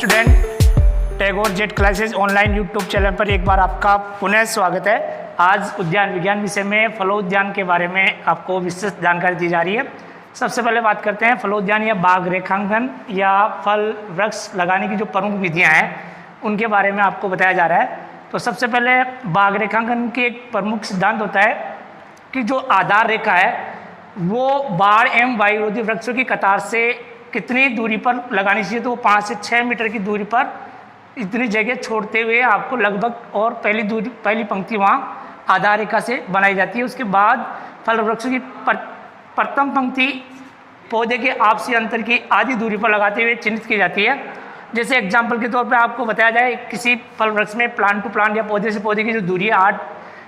Student, Tagore jet classes online YouTube channel पर एक बार आपका पुनः स्वागत है। आज उद्यान विज्ञान विषय में फलोद्यान के बारे में आपको विस्तृत जानकारी दी जा रही है। सबसे पहले बात करते हैं फलोद्यान या बाग रेखांकन या फल वृक्ष लगाने की जो प्रमुख विधियां हैं उनके बारे में आपको बताया जा रहा है। तो सबसे पहले बाग रेखांकन के एक प्रमुख सिद्धांत होता है कि जो आधार रेखा है वो बाढ़ एवं वायुरोधी वृक्षों की कतार से कितनी दूरी पर लगानी चाहिए। तो वो 5 से 6 मीटर की दूरी पर इतनी जगह छोड़ते हुए आपको लगभग और पहली पंक्ति वहाँ आधार रेखा से बनाई जाती है। उसके बाद फल वृक्षों की प्रथम पंक्ति पौधे के आपसी अंतर की आधी दूरी पर लगाते हुए चिन्हित की जाती है। जैसे एग्जाम्पल के तौर पर आपको बताया जाए, किसी फल वृक्ष में प्लांट टू प्लांट या पौधे से पौधे की जो दूरी है 8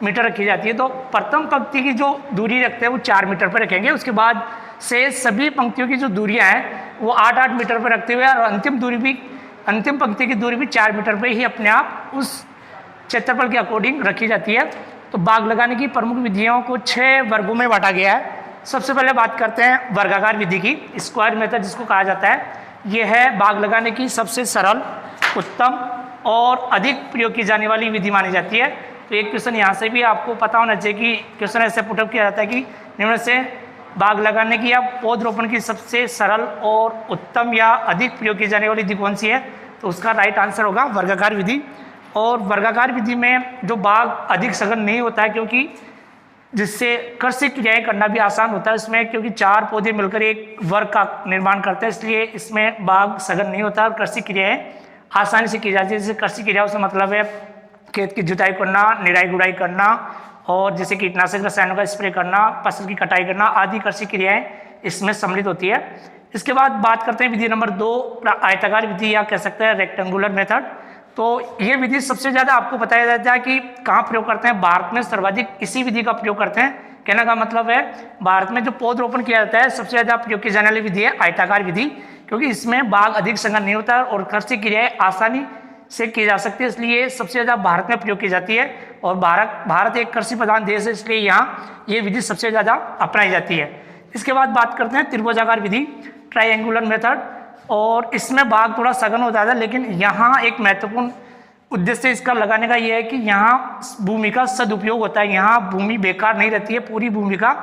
मीटर रखी जाती है, तो प्रथम पंक्ति की जो दूरी रखते हैं वो 4 मीटर पर रखेंगे। उसके बाद से सभी पंक्तियों की जो दूरियां हैं वो 8-8 मीटर पर रखते हुए और अंतिम पंक्ति की दूरी भी 4 मीटर पर ही अपने आप उस क्षेत्रफल के अकॉर्डिंग रखी जाती है। तो बाग लगाने की प्रमुख विधियों को 6 वर्गों में बांटा गया है। सबसे पहले बात करते हैं वर्गाकार विधि की, स्क्वायर मेथड जिसको कहा जाता है। यह है बाग लगाने की सबसे सरल, उत्तम और अधिक प्रयोग की जाने वाली विधि मानी जाती है। तो एक क्वेश्चन यहाँ से भी आपको पता होना चाहिए कि क्वेश्चन ऐसे पुटअप किया जाता है कि निम्न से बाग लगाने की या पौधरोपण की सबसे सरल और उत्तम या अधिक प्रयोग की जाने वाली विधि कौन सी है। तो उसका राइट आंसर होगा वर्गाकार विधि। और वर्गाकार विधि में जो बाग अधिक सघन नहीं होता है, क्योंकि जिससे कृषि क्रियाएं करना भी आसान होता है इसमें, क्योंकि 4 पौधे मिलकर एक वर्ग का निर्माण करते हैं, इसलिए इसमें बाग सघन नहीं होता और कृषि क्रियाएं आसानी से की जाती है। जैसे कृषि क्रियाओं से मतलब है खेत की जुताई करना, निराई गुड़ाई करना और जैसे कीटनाशक रसायनों का स्प्रे करना, फसल की कटाई करना आदि कृषि क्रियाएं इसमें सम्मिलित होती है। इसके बाद बात करते हैं विधि नंबर 2, आयताकार विधि या कह सकते हैं रेक्टेंगुलर मेथड। तो ये विधि सबसे ज़्यादा आपको बताया जाता है कि कहाँ प्रयोग करते हैं। भारत में सर्वाधिक इसी विधि का प्रयोग करते हैं। कहने का मतलब है भारत में जो पौधरोपण किया जाता है सबसे ज़्यादा प्रयोग की जाने वाली विधि है आयताकार विधि, क्योंकि इसमें बाग अधिक सघन नहीं होता और कृषि क्रियाएं आसानी से की जा सकती है, इसलिए सबसे ज़्यादा भारत में प्रयोग की जाती है। और भारत एक कृषि प्रधान देश है, इसलिए यहाँ ये विधि सबसे ज़्यादा अपनाई जाती है। इसके बाद बात करते हैं त्रिभुजाकार विधि, ट्रायंगुलर मेथड। और इसमें बाग थोड़ा सघन होता है, लेकिन यहाँ एक महत्वपूर्ण उद्देश्य इसका लगाने का ये है कि यहाँ भूमि का सदुपयोग होता है। यहाँ भूमि बेकार नहीं रहती है, पूरी भूमि का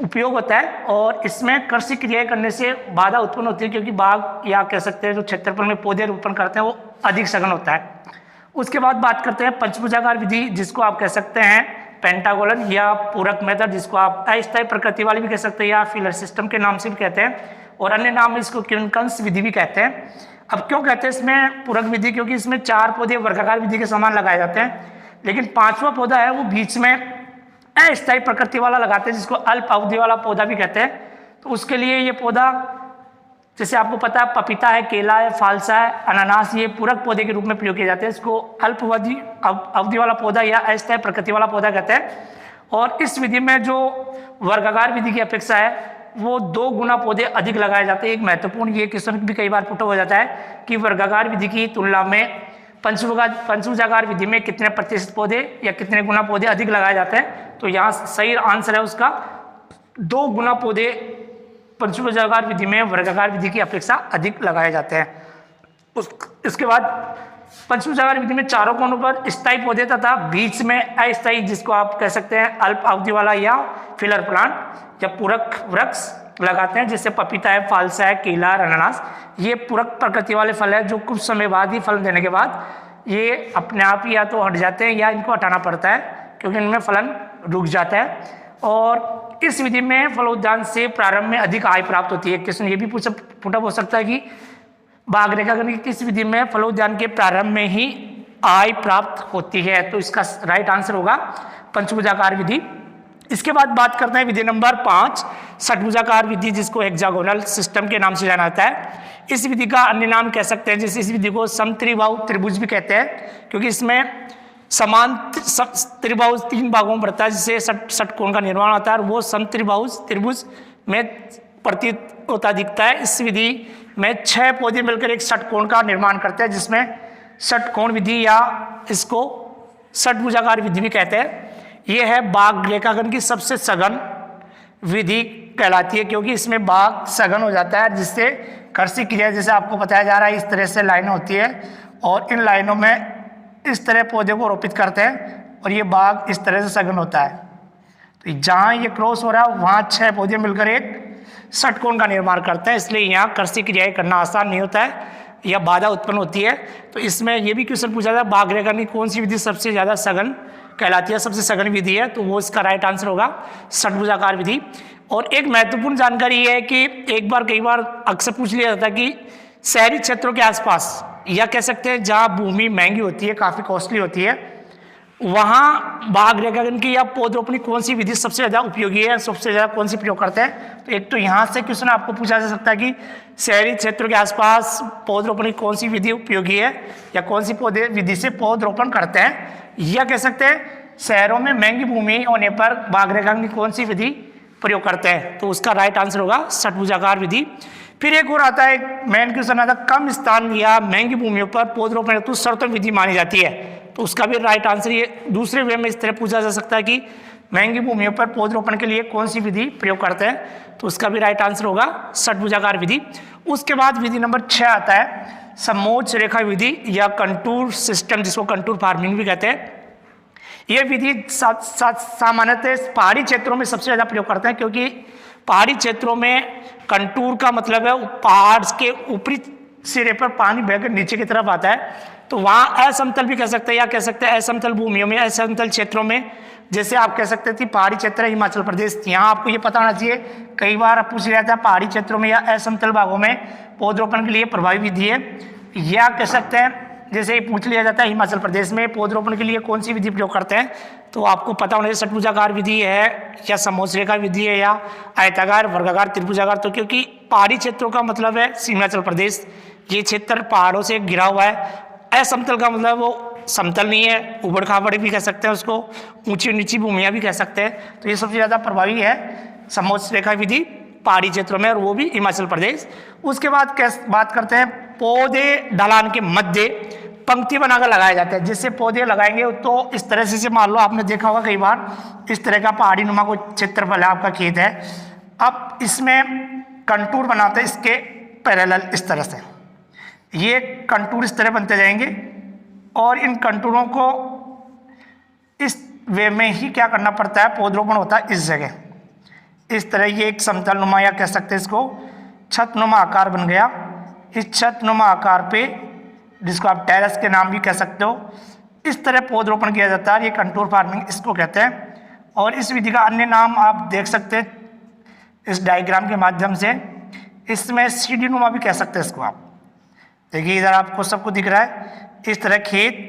उपयोग होता है और इसमें कृषि क्रियाएं करने से बाधा उत्पन्न होती है, क्योंकि बाग या कह सकते हैं जो क्षेत्रफल में पौधे रोपण करते हैं वो अधिक सघन होता है। उसके बाद बात करते हैं पंचभुजाकार विधि, जिसको आप कह सकते हैं पेंटागोनल या पूरक मेथड, जिसको आप अस्थायी प्रकृति वाली भी कह सकते हैं या फिलर सिस्टम के नाम से भी कहते हैं, और अन्य नाम इसको क्विंकन्स विधि भी कहते हैं। अब क्यों कहते हैं इसमें पूरक विधि, क्योंकि इसमें 4 पौधे वर्गाकार विधि के समान लगाए जाते हैं, लेकिन 5वां पौधा है वो बीच में अस्थायी प्रकृति वाला लगाते हैं, जिसको अल्प अवधि वाला पौधा भी कहते हैं। तो उसके लिए ये पौधा, जैसे आपको पता है पपीता है, केला है, फालसा है, अनानास, ये पूरक पौधे के रूप में प्रयोग किए जाते हैं। इसको अल्प अवधि वाला पौधा या अस्थायी प्रकृति वाला पौधा कहते हैं। और इस विधि में जो वर्गाकार विधि की अपेक्षा है वो 2 गुना पौधे अधिक लगाए जाते हैं। एक महत्वपूर्ण ये क्वेश्चन भी कई बार पुट हो जाता है कि वर्गाकार विधि की तुलना में पंचभुजाकार विधि में कितने प्रतिशत पौधे या कितने गुना पौधे अधिक लगाए जाते हैं। तो यहाँ सही आंसर है उसका 2 गुना पौधे पंचभुजाकार विधि में वर्गाकार विधि की अपेक्षा अधिक लगाए जाते हैं। इसके बाद पंचभुजाकार विधि में चारों कोनों पर स्थायी पौधे तथा बीच में अस्थायी, जिसको आप कह सकते हैं अल्प अवधि वाला या फिलर प्लांट या पूरक वृक्ष लगाते हैं, जैसे पपीता है, फालसा है, केला, अनानास। ये पूरक प्रकृति वाले फल है जो कुछ समय बाद ही फल देने के बाद ये अपने आप ही या तो हट जाते हैं या इनको हटाना पड़ता है, क्योंकि इनमें फलन रुक जाता है। और इस विधि में फलोद्यान से प्रारंभ में अधिक आय प्राप्त होती है। क्वेश्चन ये भी पुटअप हो सकता है कि बाग रेखांकन की किस विधि में फलोद्यान के प्रारंभ में ही आय प्राप्त होती है। तो इसका राइट आंसर होगा पंचभुजाकार विधि। इसके बाद बात करते हैं विधि नंबर 5, षटभुजाकार विधि, जिसको हेक्सागोनल सिस्टम के नाम से जाना जाता है। इस विधि का अन्य नाम कह सकते हैं, जैसे इस विधि को समत्रिबाहु त्रिभुज भी कहते हैं, क्योंकि इसमें समान त्रिभुज 3 भागों में बढ़ता है, जिससे षटकोण का निर्माण होता है और वो समत्रिबाहु त्रिभुज में प्रतीत होता दिखता है। इस विधि में 6 पौधे मिलकर एक षटकोण का निर्माण करते हैं, जिसमें षटकोण विधि या इसको षटभुजाकार विधि भी कहते हैं। यह है बाग रेखांकन की सबसे सघन विधि कहलाती है, क्योंकि इसमें बाग सघन हो जाता है, जिससे कृषि क्रिया जैसे आपको बताया जा रहा है इस तरह से लाइनें होती है और इन लाइनों में इस तरह पौधे को रोपित करते हैं और ये बाग इस तरह से सघन होता है। तो जहाँ ये क्रॉस हो रहा है वहाँ 6 पौधे मिलकर एक षटकोण का निर्माण करते हैं, इसलिए यहाँ कृषि क्रियाएं करना आसान नहीं होता है या बाधा उत्पन्न होती है। तो इसमें ये भी क्वेश्चन पूछा था बाग रेखा की कौन सी विधि सबसे ज़्यादा सघन कहलाती है, सबसे सघन विधि है, तो वो इसका राइट आंसर होगा षटभुजाकार विधि। और एक महत्वपूर्ण जानकारी ये है कि कई बार अक्सर पूछ लिया जाता है कि शहरी क्षेत्रों के आसपास या कह सकते हैं जहाँ भूमि महंगी होती है, काफ़ी कॉस्टली होती है, वहाँ बाग रेखांकन की या पौधरोपण कौन सी विधि सबसे ज़्यादा उपयोगी है, सबसे ज़्यादा कौन सी प्रयोग करते हैं। तो एक तो यहाँ से क्वेश्चन आपको पूछा जा सकता है कि शहरी क्षेत्रों के आसपास पौधरोपण कौन सी विधि उपयोगी है या कौन सी पौधे विधि से पौधरोपण करते हैं, या कह सकते हैं शहरों में महंगी भूमि होने पर बाग रेखांकन की कौन सी विधि प्रयोग करते हैं। तो उसका राइट आंसर होगा षटभुजाकार विधि। फिर एक और आता है, मेन क्वेश्चन आता है कम स्थान या महंगी भूमियों पर पौधरोपण हेतु सर्वोत्तम विधि मानी जाती है। तो उसका भी राइट आंसर ये दूसरे वे में इस तरह पूछा जा सकता है कि महंगी भूमियों पर पौधरोपण के लिए कौन सी विधि प्रयोग करते हैं, तो उसका भी राइट आंसर होगा षटभुजाकार विधि। उसके बाद विधि नंबर 6 आता है समोच्च रेखा विधि या कंटूर सिस्टम, जिसको कंटूर फार्मिंग भी कहते हैं। यह विधि सामान्यतः पहाड़ी क्षेत्रों में सबसे ज़्यादा प्रयोग करते हैं, क्योंकि पहाड़ी क्षेत्रों में कंटूर का मतलब है पहाड़ के ऊपरी सिरे पर पानी बहकर नीचे की तरफ आता है, तो वहाँ असमतल भी कह सकते हैं या कह सकते हैं असमतल भूमियों में, असमतल क्षेत्रों में, जैसे आप कह सकते थे पहाड़ी क्षेत्र है हिमाचल प्रदेश। यहाँ आपको ये पता होना चाहिए, कई बार पूछ लिया था पहाड़ी क्षेत्रों में या असमतल भागों में पौधरोपण के लिए प्रभावी विधि है, या कह सकते हैं जैसे पूछ लिया जाता है हिमाचल प्रदेश में पौधरोपण के लिए कौन सी विधि प्रयोग करते हैं, तो आपको पता होना चाहिए षटभुजाकार विधि है या समोच्च रेखा विधि है या आयताकार, वर्गाकार, त्रिभुजाकार। तो क्योंकि पहाड़ी क्षेत्रों का मतलब है हिमाचल प्रदेश, ये क्षेत्र पहाड़ों से घिरा हुआ है। असमतल का मतलब वो समतल नहीं है, उबड़ खाबड़ भी कह सकते हैं उसको, ऊंची नीची भूमियाँ भी कह सकते हैं। तो ये सबसे ज़्यादा प्रभावी है समोच्च रेखा विधि पहाड़ी क्षेत्रों में, और वो भी हिमाचल प्रदेश। उसके बाद बात करते हैं पौधे ढलान के मध्य पंक्ति बनाकर लगाए जाते हैं। जिससे पौधे लगाएंगे तो इस तरह से मान लो आपने देखा होगा कई बार इस तरह का पहाड़ी नुमा को क्षेत्रफल है, आपका खेत है, अब इसमें कंटूर बनाते हैं इसके पैरेलल इस तरह से, ये कंटूर इस तरह बनते जाएंगे और इन कंटूरों को इस वे में ही क्या करना पड़ता है, पौधरोपण होता है इस जगह इस तरह। ये एक समतल नुमा या कह सकते हैं इसको छतनुमा आकार बन गया। इस छतनुमा आकार पे, जिसको आप टेरेस के नाम भी कह सकते हो, इस तरह पौधरोपण किया जाता है। ये कंटूर फार्मिंग इसको कहते हैं। और इस विधि का अन्य नाम आप देख सकते हैं इस डायग्राम के माध्यम से, इसमें सीढ़ी नुमा भी कह सकते हैं इसको। आप देखिए इधर आपको सबको दिख रहा है इस तरह खेत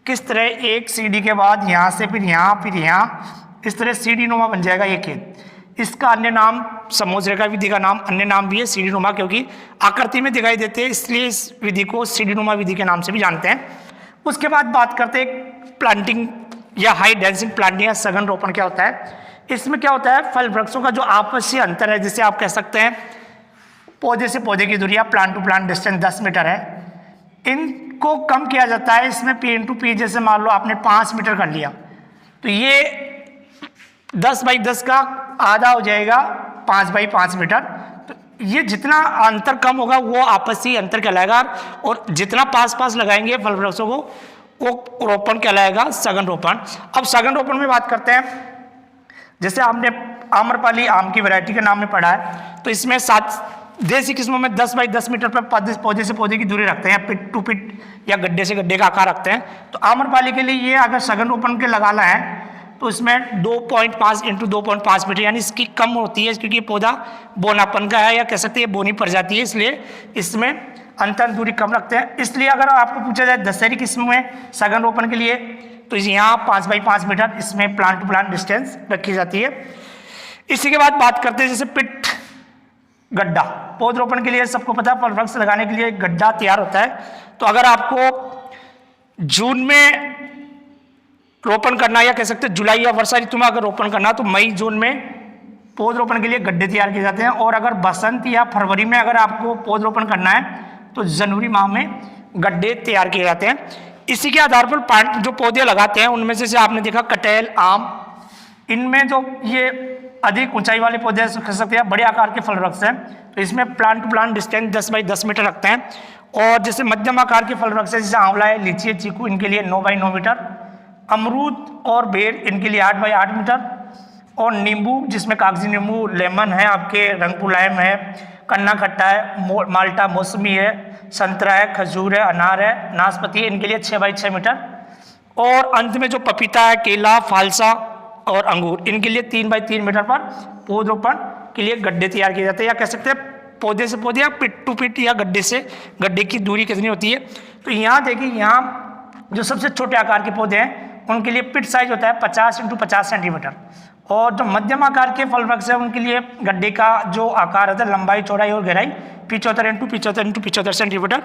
किस तरह एक सीढ़ी के बाद यहाँ से फिर यहाँ इस तरह सीढ़ी नुमा बन जाएगा ये खेत। इसका अन्य नाम समोच्च रेखा विधि का नाम अन्य नाम भी है सीढ़ी नुमा, क्योंकि आकृति में दिखाई देते हैं, इसलिए इस विधि को सीढ़ी नुमा विधि के नाम से भी जानते हैं। उसके बाद बात करते हैं प्लांटिंग या हाई डेंसिटी प्लांटिंग या सघन रोपण क्या होता है। इसमें क्या होता है, फल वृक्षों का जो आपसी अंतर है, जिसे आप कह सकते हैं पौधे से पौधे की दूरी या plant to plant distance 10 metre है, इनको कम किया जाता है। इसमें P/P जैसे मान लो आपने 5 मीटर कर लिया तो ये 10x10 का आधा हो जाएगा 5x5 मीटर। तो ये जितना अंतर कम होगा वो आपसी अंतर कहलाएगा, और जितना पास लगाएंगे फल वृक्षों को वो रोपण कहलाएगा सघन रोपण। अब सघन रोपण में बात करते हैं, जैसे आपने आम्रपाली आम की वैरायटी के नाम में पढ़ा है, तो इसमें 7 देसी किस्मों में 10x10 मीटर पर पौधे से पौधे की दूरी रखते हैं, पिट टू पिट या गड्ढे से गड्ढे का आकार रखते हैं। तो आम्रपाली के लिए ये अगर सघन रोपण के लगाना है तो इसमें 2.5 × 2.5 मीटर, यानी इसकी कम होती है, क्योंकि पौधा बोनापन का है या कह सकते हैं बोनी प्रजाति है, इसलिए इसमें अंतर दूरी कम रखते हैं। इसलिए अगर आपको पूछा जाए दशहरी किस्म में सघन रोपण के लिए, तो यहाँ 5x5 मीटर इसमें प्लांट टू प्लांट डिस्टेंस रखी जाती है। इसी के बाद बात करते हैं जैसे पिट गड्ढा, पौधरोपण के लिए सबको पता है फल वृक्ष लगाने के लिए गड्ढा तैयार होता है। तो अगर आपको जून में रोपण करना या कह सकते हैं जुलाई या वर्षा ऋतु में अगर रोपण करना, तो मई जून में पौधरोपण के लिए गड्ढे तैयार किए जाते हैं। और अगर बसंत या फरवरी में अगर आपको पौधरोपण करना है तो जनवरी माह में गड्ढे तैयार किए जाते हैं। इसी के आधार पर जो पौधे लगाते हैं उनमें से आपने देखा कटहल, आम, इनमें जो ये अधिक ऊंचाई वाले पौधे कह सकते हैं बड़े आकार के फल वृक्ष हैं, तो इसमें plant to plant distance 10 by 10 metre रखते हैं। और जैसे मध्यम आकार के फल वृक्ष है जैसे आंवला है, लीची है, चीकू, इनके लिए 9 बाई 9 मीटर। अमरूद और बेर इनके लिए 8 बाई 8 मीटर। और नींबू जिसमें कागजी नींबू, लेमन है, आपके रंगपुर लाइम है, कन्ना खट्टा है, माल्टा मौसमी है, संतरा है, खजूर है, अनार है, नाशपाती है, इनके लिए 6 बाई 6 मीटर। और अंत में जो पपीता है, केला, फालसा और अंगूर, इनके लिए 3 बाई 3 मीटर पर पौधरोपण के लिए गड्ढे तैयार किए जाते हैं, या कह सकते हैं पौधे से पौधे या पिट टू पिट या गड्ढे से गड्ढे की दूरी कितनी होती है। तो यहाँ देखिए, यहाँ जो सबसे छोटे आकार के पौधे हैं उनके लिए पिट साइज होता है 50 × 50 सेंटीमीटर। और जो मध्यम आकार के फल वृक्ष है उनके लिए गड्ढे का जो आकार होता है, लंबाई, चौड़ाई और गहराई 75 × 75 × 75 सेंटीमीटर।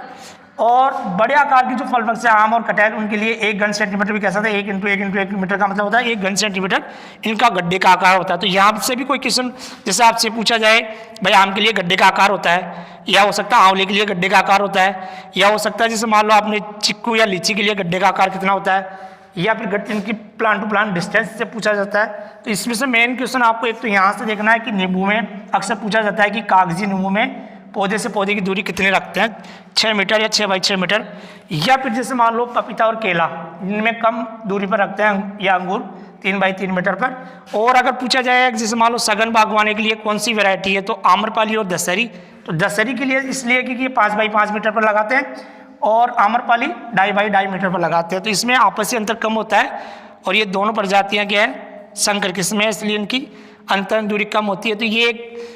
और बड़े आकार की जो फल वृक्ष है, आम और कटहल, उनके लिए 1 घन सेंटीमीटर भी कह सकते हैं। 1 × 1 × 1 मीटर का मतलब होता है 1 घन सेंटीमीटर इनका गड्ढे का आकार होता है। तो यहाँ से भी कोई क्वेश्चन जैसे आपसे पूछा जाए भाई आम के लिए गड्ढे का आकार होता है, या हो सकता है आंवले के लिए गड्ढे का आकार होता है, या हो सकता है जैसे मान लो आपने चिक्कू या लीची के लिए गड्ढे का आकार कितना होता है, या फिर इनकी प्लांट टू प्लांट डिस्टेंस से पूछा जाता है। तो इसमें से मेन क्वेश्चन आपको एक तो यहाँ से देखना है कि नींबू में अक्सर पूछा जाता है कि कागजी नींबू में पौधे से पौधे की दूरी कितनी रखते हैं, 6 मीटर या 6 बाई 6 मीटर। या फिर जैसे मान लो पपीता और केला, इनमें कम दूरी पर रखते हैं, या अंगूर 3 बाई 3 मीटर पर। और अगर पूछा जाए जैसे मान लो सघन बागवानी के लिए कौन सी वैरायटी है, तो आम्रपाली और दशहरी। तो दशहरी के लिए इसलिए क्योंकि 5 बाई 5 मीटर पर लगाते हैं, और आम्रपाली 2.5 बाई 2.5 मीटर पर लगाते हैं। तो इसमें आपसी अंतर कम होता है, और ये दोनों प्रजातियां क्या है, संकर किस्में, इसलिए इनकी अंतर दूरी कम होती है। तो ये एक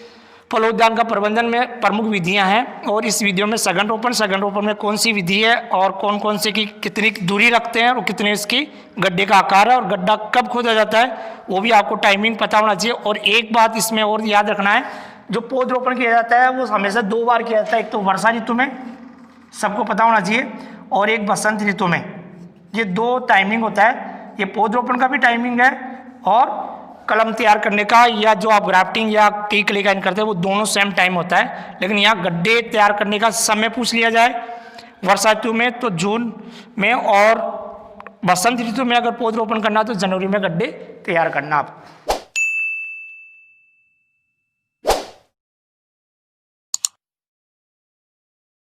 फलोद्यान का प्रबंधन में प्रमुख विधियां हैं। और इस वीडियो में सघन रोपण में कौन सी विधि है और कौन कौन से की कितनी दूरी रखते हैं और कितने इसकी गड्ढे का आकार है और गड्ढा कब खोदा जाता है, वो भी आपको टाइमिंग पता होना चाहिए। और एक बात इसमें और याद रखना है, जो पौधरोपण किया जाता है वो हमेशा 2 बार किया जाता है, एक तो वर्षा ऋतु में, सबको पता होना चाहिए, और एक बसंत ऋतु में। ये 2 टाइमिंग होता है, ये पौधरोपण का भी टाइमिंग है और कलम तैयार करने का या जो आप ग्राफ्टिंग या टी क्लिकाइन करते हैं वो दोनों सेम टाइम होता है। लेकिन यहाँ गड्ढे तैयार करने का समय पूछ लिया जाए वर्षा ऋतु में तो जून में, और बसंत ऋतु में अगर पौधरोपण करना तो जनवरी में गड्ढे तैयार करना आप।